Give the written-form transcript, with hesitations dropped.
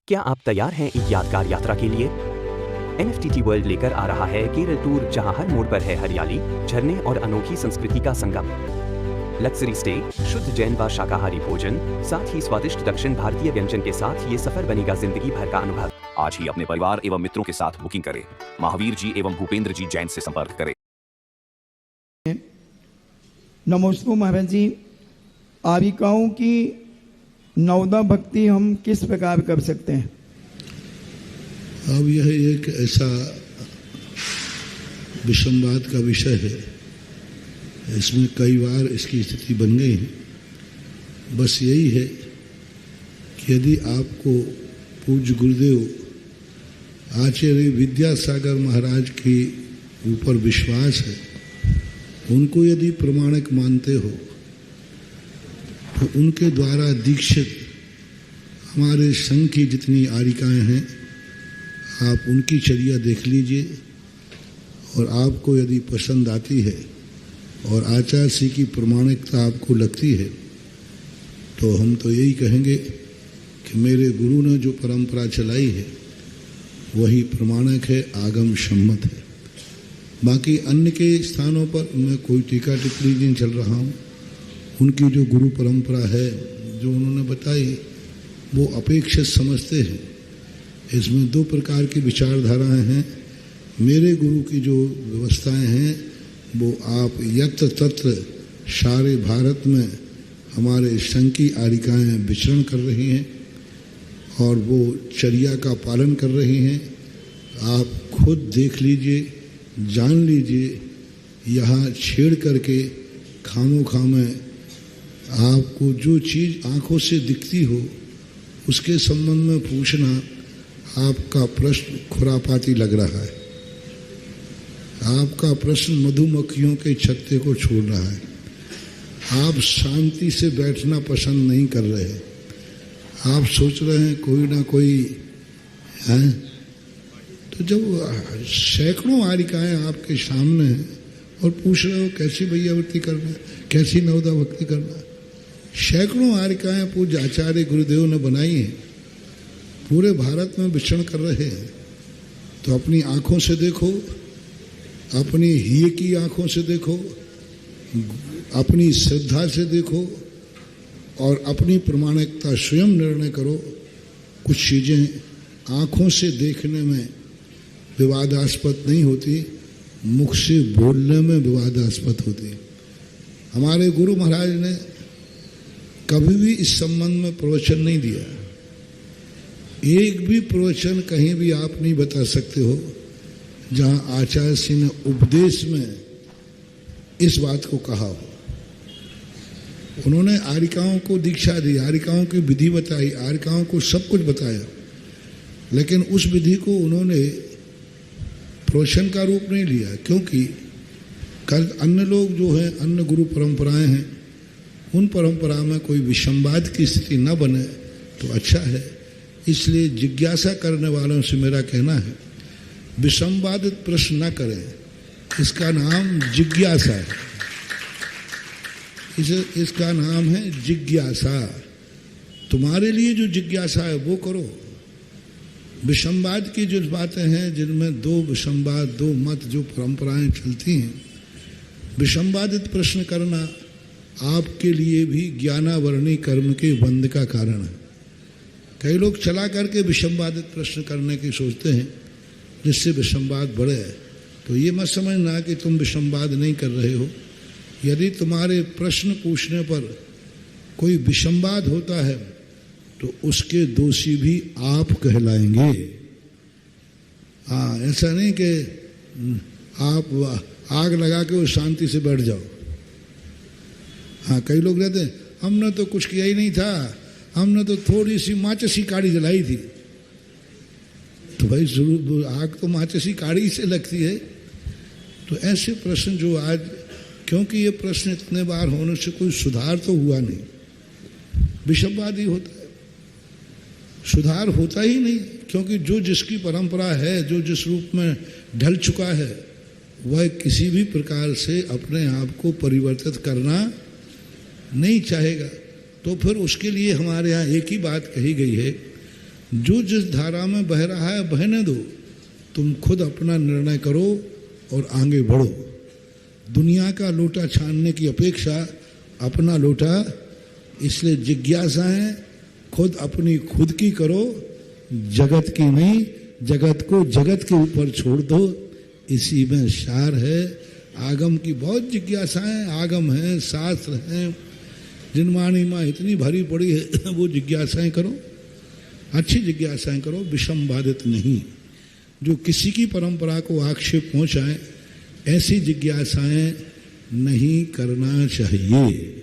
क्या आप तैयार हैं एक यादगार यात्रा के लिए? एनएफटीटी वर्ल्ड लेकर आ रहा है केरल टूर, जहां हर मोड़ पर है हरियाली, झरने और अनोखी संस्कृति का संगम। लग्जरी स्टे, शुद्ध जैन व शाकाहारी भोजन, साथ ही स्वादिष्ट दक्षिण भारतीय व्यंजन के साथ ये सफर बनेगा जिंदगी भर का अनुभव। आज ही अपने परिवार एवं मित्रों के साथ बुकिंग करें। महावीर जी एवं भूपेंद्र जी जैन से संपर्क करें। नमस्ते महाराज जी, आविकाओं की नवदा भक्ति हम किस प्रकार कर सकते हैं? अब यह एक ऐसा विषमवाद का विषय है, इसमें कई बार इसकी स्थिति बन गई है। बस यही है कि यदि आपको पूज्य गुरुदेव आचार्य विद्यासागर महाराज के ऊपर विश्वास है, उनको यदि प्रमाणिक मानते हो, तो उनके द्वारा दीक्षित हमारे संघ की जितनी आरिकाएँ हैं, आप उनकी चर्या देख लीजिए और आपको यदि पसंद आती है और आचार्य श्री की प्रमाणिकता आपको लगती है, तो हम तो यही कहेंगे कि मेरे गुरु ने जो परंपरा चलाई है वही प्रमाणिक है, आगम सम्मत है। बाकी अन्य के स्थानों पर मैं कोई टीका टिप्पणी नहीं चल रहा हूँ। उनकी जो गुरु परंपरा है, जो उन्होंने बताई, वो अपेक्षित समझते हैं। इसमें दो प्रकार की विचारधाराएं हैं। मेरे गुरु की जो व्यवस्थाएं हैं, वो आप यत्र तत्र सारे भारत में हमारे संघ की आरिकाएँ विचरण कर रही हैं और वो चर्या का पालन कर रही हैं। आप खुद देख लीजिए, जान लीजिए। यहाँ छेड़ करके खामोखा में आपको जो चीज़ आंखों से दिखती हो उसके संबंध में पूछना आपका प्रश्न खुरापाती लग रहा है। आपका प्रश्न मधुमक्खियों के छत्ते को छोड़ रहा है। आप शांति से बैठना पसंद नहीं कर रहे। आप सोच रहे हैं कोई ना कोई है। तो जब सैकड़ों आरिकाएँ आपके सामने हैं और पूछ रहे हो कैसी भैयावृत्ति करना, कैसी नवदा भक्ति करना, सैकड़ों आरिकाएँ पूज्य आचार्य गुरुदेव ने बनाई हैं, पूरे भारत में विचरण कर रहे हैं। तो अपनी आँखों से देखो, अपनी हिये की आँखों से देखो, अपनी श्रद्धा से देखो और अपनी प्रमाणिकता स्वयं निर्णय करो। कुछ चीज़ें आँखों से देखने में विवादास्पद नहीं होती, मुख से बोलने में विवादास्पद होती। हमारे गुरु महाराज ने कभी भी इस संबंध में प्रवचन नहीं दिया। एक भी प्रवचन कहीं भी आप नहीं बता सकते हो जहां आचार्य श्री ने उपदेश में इस बात को कहा हो। उन्होंने आरिकाओं को दीक्षा दी, आरिकाओं की विधि बताई, आरिकाओं को सब कुछ बताया, लेकिन उस विधि को उन्होंने प्रवचन का रूप नहीं लिया। क्योंकि कल अन्य लोग जो हैं, अन्य गुरु परंपराएं हैं, उन परंपरा में कोई विषमवाद की स्थिति न बने तो अच्छा है। इसलिए जिज्ञासा करने वालों से मेरा कहना है, विषमवादित प्रश्न न करें। इसका नाम जिज्ञासा है। इसका नाम है जिज्ञासा। तुम्हारे लिए जो जिज्ञासा है वो करो। विषमवाद की जो बातें हैं, जिनमें दो विषमवाद, दो मत, जो परंपराएं चलती हैं, विषमवादित प्रश्न करना आपके लिए भी ज्ञानावरणी कर्म के बंध का कारण है। कई लोग चला करके विषमवादित प्रश्न करने की सोचते हैं जिससे विषमवाद बढ़े। तो ये मत समझना कि तुम विषमवाद नहीं कर रहे हो। यदि तुम्हारे प्रश्न पूछने पर कोई विषमवाद होता है तो उसके दोषी भी आप कहलाएंगे। हाँ, ऐसा नहीं कि आप आग लगा के वो शांति से बैठ जाओ। हाँ, कई लोग रहते हैं, हमने तो कुछ किया ही नहीं था, हमने तो थोड़ी सी माचिसी काड़ी जलाई थी। तो भाई जरूर आग तो माचिसी काड़ी से लगती है। तो ऐसे प्रश्न जो आज, क्योंकि ये प्रश्न इतने बार होने से कोई सुधार तो हुआ नहीं, विषमवाद ही होता है, सुधार होता ही नहीं। क्योंकि जो जिसकी परंपरा है, जो जिस रूप में ढल चुका है, वह किसी भी प्रकार से अपने आप को परिवर्तित करना नहीं चाहेगा। तो फिर उसके लिए हमारे यहाँ एक ही बात कही गई है, जो जिस धारा में बह रहा है बहने दो, तुम खुद अपना निर्णय करो और आगे बढ़ो। दुनिया का लोटा छानने की अपेक्षा अपना लोटा, इसलिए जिज्ञासाएं खुद अपनी खुद की करो, जगत की नहीं। जगत को जगत के ऊपर छोड़ दो, इसी में सार है। आगम की बहुत जिज्ञासाएं, आगम हैं, शास्त्र हैं, जिनवाणी माँ इतनी भरी पड़ी है, वो जिज्ञासाएं करो, अच्छी जिज्ञासाएं करो, विषम बाधित नहीं, जो किसी की परंपरा को आक्षेप पहुंचाए, ऐसी जिज्ञासाएं नहीं करना चाहिए।